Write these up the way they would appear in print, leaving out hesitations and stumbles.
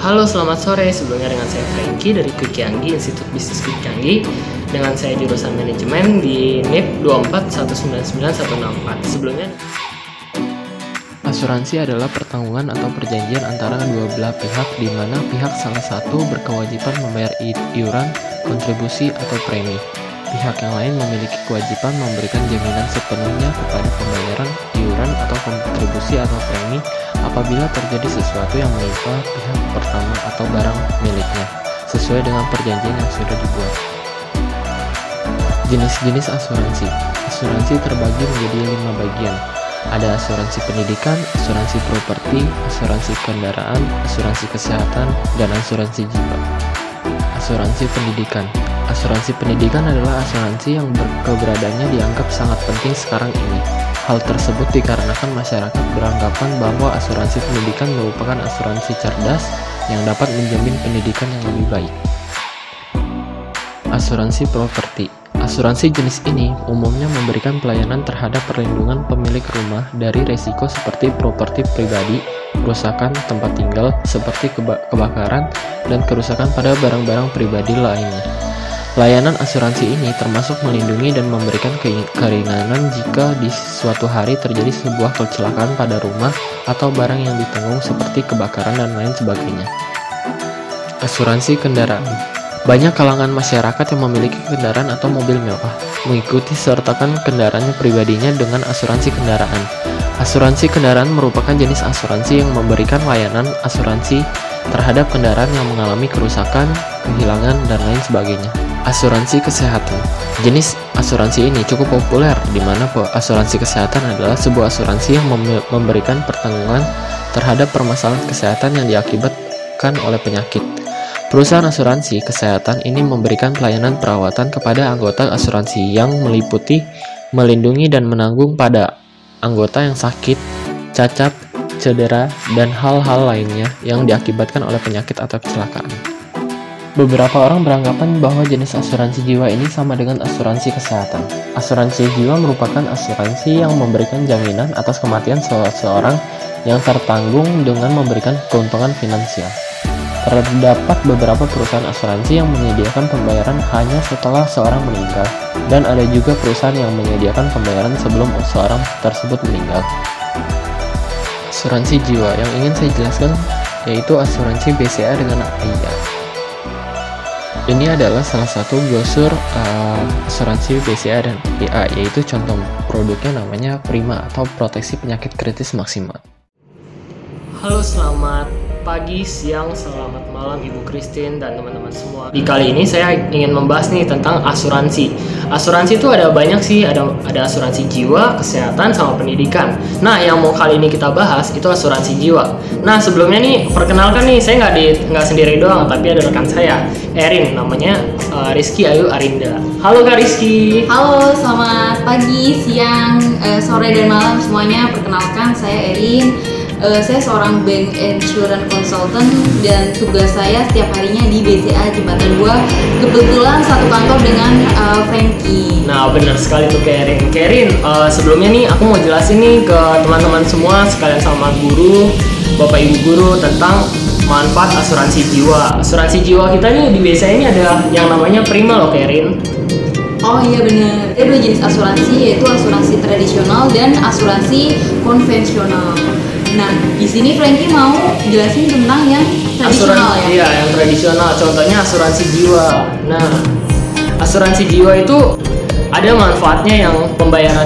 Halo, selamat sore. Sebelumnya dengan saya Franky dari Quick Yanggi, Institut Bisnis Quick Yanggi. Dengan saya jurusan manajemen di NIP 2419914. Sebelumnya, asuransi adalah pertanggungan atau perjanjian antara dua belah pihak di mana pihak salah satu berkewajiban membayar iuran, kontribusi, atau premi. Pihak yang lain memiliki kewajiban memberikan jaminan sepenuhnya kepada pembayaran iuran atau kontribusi atau premi apabila terjadi sesuatu yang menimpa pihak pertama atau barang miliknya, sesuai dengan perjanjian yang sudah dibuat. Jenis-jenis asuransi. Asuransi terbagi menjadi 5 bagian. Ada asuransi pendidikan, asuransi properti, asuransi kendaraan, asuransi kesehatan, dan asuransi jiwa. Asuransi pendidikan. Asuransi pendidikan adalah asuransi yang keberadaannya dianggap sangat penting sekarang ini. Hal tersebut dikarenakan masyarakat beranggapan bahwa asuransi pendidikan merupakan asuransi cerdas yang dapat menjamin pendidikan yang lebih baik. Asuransi properti. Asuransi jenis ini umumnya memberikan pelayanan terhadap perlindungan pemilik rumah dari resiko seperti properti pribadi, kerusakan tempat tinggal seperti kebakaran, dan kerusakan pada barang-barang pribadi lainnya. Layanan asuransi ini termasuk melindungi dan memberikan keringanan jika di suatu hari terjadi sebuah kecelakaan pada rumah atau barang yang ditanggung seperti kebakaran dan lain sebagainya. Asuransi kendaraan. Banyak kalangan masyarakat yang memiliki kendaraan atau mobil mewah mengikuti sertakan kendaraannya pribadinya dengan asuransi kendaraan. Asuransi kendaraan merupakan jenis asuransi yang memberikan layanan asuransi terhadap kendaraan yang mengalami kerusakan, kehilangan, dan lain sebagainya. Asuransi kesehatan. Jenis asuransi ini cukup populer, di mana asuransi kesehatan adalah sebuah asuransi yang memberikan pertanggungan terhadap permasalahan kesehatan yang diakibatkan oleh penyakit. Perusahaan asuransi kesehatan ini memberikan pelayanan perawatan kepada anggota asuransi yang meliputi melindungi dan menanggung pada anggota yang sakit, cacat, cedera, dan hal-hal lainnya yang diakibatkan oleh penyakit atau kecelakaan. Beberapa orang beranggapan bahwa jenis asuransi jiwa ini sama dengan asuransi kesehatan. Asuransi jiwa merupakan asuransi yang memberikan jaminan atas kematian seseorang yang tertanggung dengan memberikan keuntungan finansial. Terdapat beberapa perusahaan asuransi yang menyediakan pembayaran hanya setelah seorang meninggal, dan ada juga perusahaan yang menyediakan pembayaran sebelum seorang tersebut meninggal. Asuransi jiwa yang ingin saya jelaskan yaitu asuransi BCA dengan AIA. Ini adalah salah satu brosur asuransi BCA dan AIA, yaitu contoh produknya namanya Prima atau proteksi penyakit kritis maksimal. Halo, selamat pagi, siang, selamat malam Ibu Christine dan teman-teman semua. Di kali ini saya ingin membahas nih tentang asuransi. Asuransi itu ada banyak sih, ada asuransi jiwa, kesehatan, sama pendidikan. Nah, yang mau kali ini kita bahas itu asuransi jiwa. Nah, sebelumnya nih perkenalkan nih, saya nggak sendiri doang, tapi ada rekan saya, Erin, namanya Rizky Ayu Arinda. Halo Kak Rizky. Halo, selamat pagi, siang, sore dan malam semuanya. Perkenalkan, saya Erin. Saya seorang bank insurance consultant dan tugas saya setiap harinya di BCA Jembatan 2. Kebetulan satu kantor dengan Franky. Nah, benar sekali tuh Kerin. Sebelumnya nih aku mau jelasin nih ke teman-teman semua sekalian sama guru, Bapak Ibu guru tentang manfaat asuransi jiwa. Asuransi jiwa kita nih di BCA ini ada yang namanya Prima loh, Kerin. Oh iya benar. Ada dua jenis asuransi, yaitu asuransi tradisional dan asuransi konvensional. Nah, di sini Franky mau jelasin tentang yang tradisional ya? Iya, yang tradisional. Contohnya asuransi jiwa. Nah, asuransi jiwa itu ada manfaatnya yang pembayaran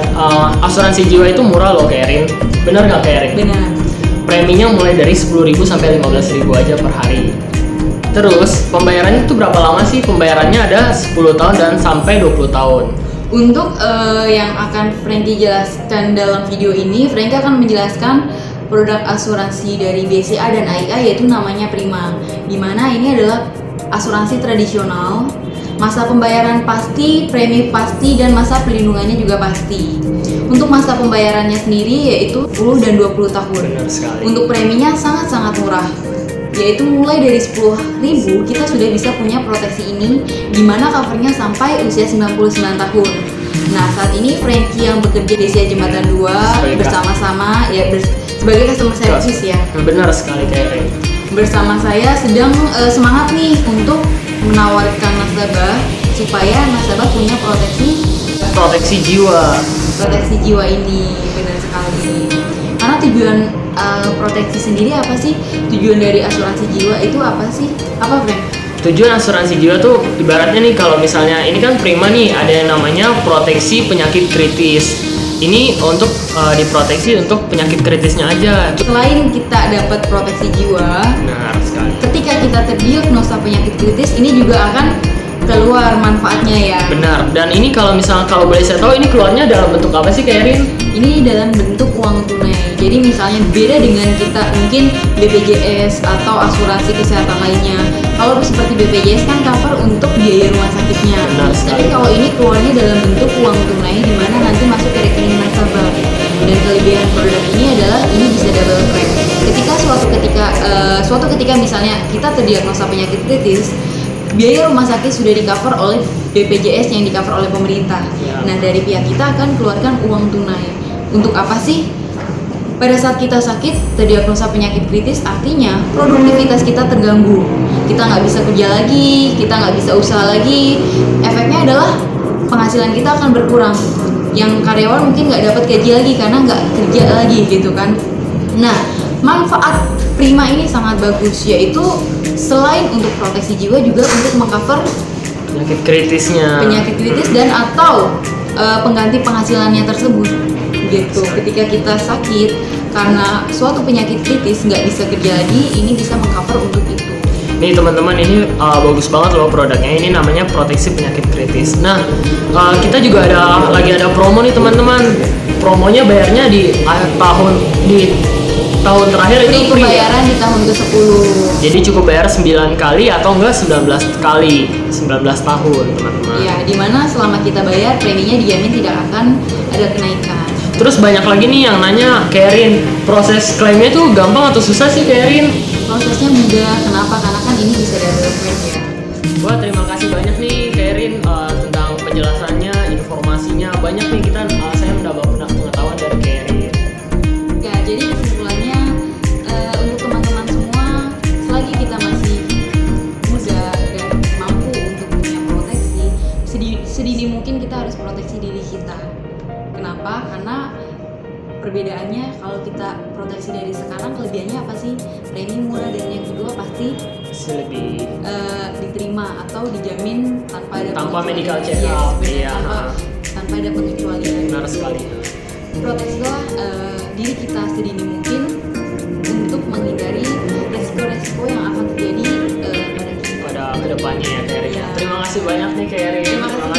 asuransi jiwa itu murah loh, Kerin. Bener nggak, Kerin? Benar. Preminya mulai dari 10.000 sampai 15.000 aja per hari. Terus, pembayarannya itu berapa lama sih? Pembayarannya ada 10 tahun dan sampai 20 tahun. Untuk yang akan Franky jelaskan dalam video ini, Franky akan menjelaskan produk asuransi dari BCA dan AIA, yaitu namanya Prima, dimana ini adalah asuransi tradisional, masa pembayaran pasti, premi pasti, dan masa perlindungannya juga pasti. Untuk masa pembayarannya sendiri yaitu 10 dan 20 tahun. Benar sekali. Untuk preminya sangat-sangat murah, yaitu mulai dari 10.000 kita sudah bisa punya proteksi ini, dimana covernya sampai usia 99 tahun. Nah, saat ini Franky yang bekerja di BCA Jembatan 2 bersama-sama ya sebagai customer service ya. Benar sekali, Kak. bersama saya sedang semangat nih untuk menawarkan nasabah supaya nasabah punya proteksi jiwa. Proteksi jiwa ini benar sekali. Karena tujuan proteksi sendiri apa sih? Tujuan dari asuransi jiwa itu apa sih? Apa, Frank? Tujuan asuransi jiwa tuh ibaratnya nih, kalau misalnya ini kan Prima nih ada yang namanya proteksi penyakit kritis. Ini untuk diproteksi untuk penyakit kritisnya aja. Selain kita dapat proteksi jiwa, Benar sekali. ketika kita terdiagnosa penyakit kritis ini juga akan keluar manfaatnya ya. Benar. Dan ini kalau boleh saya tahu, ini keluarnya dalam bentuk apa sih, Kairin? Ini dalam bentuk uang tunai. Jadi misalnya beda dengan kita mungkin BPJS atau asuransi kesehatan lainnya. Kalau seperti BPJS kan cover untuk biaya rumah sakitnya. Benar sekali. Tapi kalau ini keluarnya dalam bentuk uang tunai di mana nanti masuk ke rekening nasabah. Dan kelebihan produk ini adalah ini bisa double claim. Ketika suatu ketika misalnya kita terdiagnosa penyakit kritis, biaya rumah sakit sudah di-cover oleh BPJS yang di-cover oleh pemerintah. Ya. Nah, dari pihak kita akan keluarkan uang tunai. Untuk apa sih? Pada saat kita sakit, terdiagnosa penyakit kritis, artinya produktivitas kita terganggu. Kita nggak bisa kerja lagi, kita nggak bisa usaha lagi. Efeknya adalah penghasilan kita akan berkurang. Yang karyawan mungkin nggak dapat gaji lagi karena nggak kerja lagi gitu kan. Nah, manfaat Prima ini sangat bagus, yaitu selain untuk proteksi jiwa juga untuk mengcover Penyakit kritis dan atau pengganti penghasilannya tersebut gitu. Ketika kita sakit karena suatu penyakit kritis nggak bisa kerja lagi, ini bisa mengcover untuk itu. Nih teman-teman, ini bagus banget loh produknya. Ini namanya proteksi penyakit kritis. Nah, kita juga lagi ada promo nih teman-teman. Promonya bayarnya di tahun terakhir Ini itu free. pembayaran di tahun ke-10. Jadi cukup bayar 9 kali atau enggak 19 kali. 19 tahun, teman-teman. Ya, dimana selama kita bayar preminya dijamin tidak akan ada kenaikan. Terus banyak lagi nih yang nanya, Kairin, proses klaimnya tuh gampang atau susah sih, Kairin? Prosesnya mudah. Kenapa? Karena kan ini bisa double claim ya. Wah, terima kasih banyak nih Kairin tentang penjelasannya, informasinya. Banyak nih saya mendapat pengetahuan dari Kairin. Ya, jadi kesimpulannya untuk teman-teman semua, selagi kita masih muda dan mampu untuk punya proteksi, sedini mungkin kita harus proteksi diri kita. Kenapa? Karena perbedaannya kalau kita proteksi dari sekarang, kelebihannya apa sih? Premi murah, dan yang kedua pasti Lebih diterima atau dijamin tanpa ada medical check Yes, up. benar, Iya. tanpa ada pengecualian. Benar sekali. Proteksilah diri kita sedini mungkin untuk menghindari resiko-resiko yang akan terjadi pada kita. Pada kedepannya ya, Kairin. Iya. Terima kasih banyak nih, Kairin. Terima kasih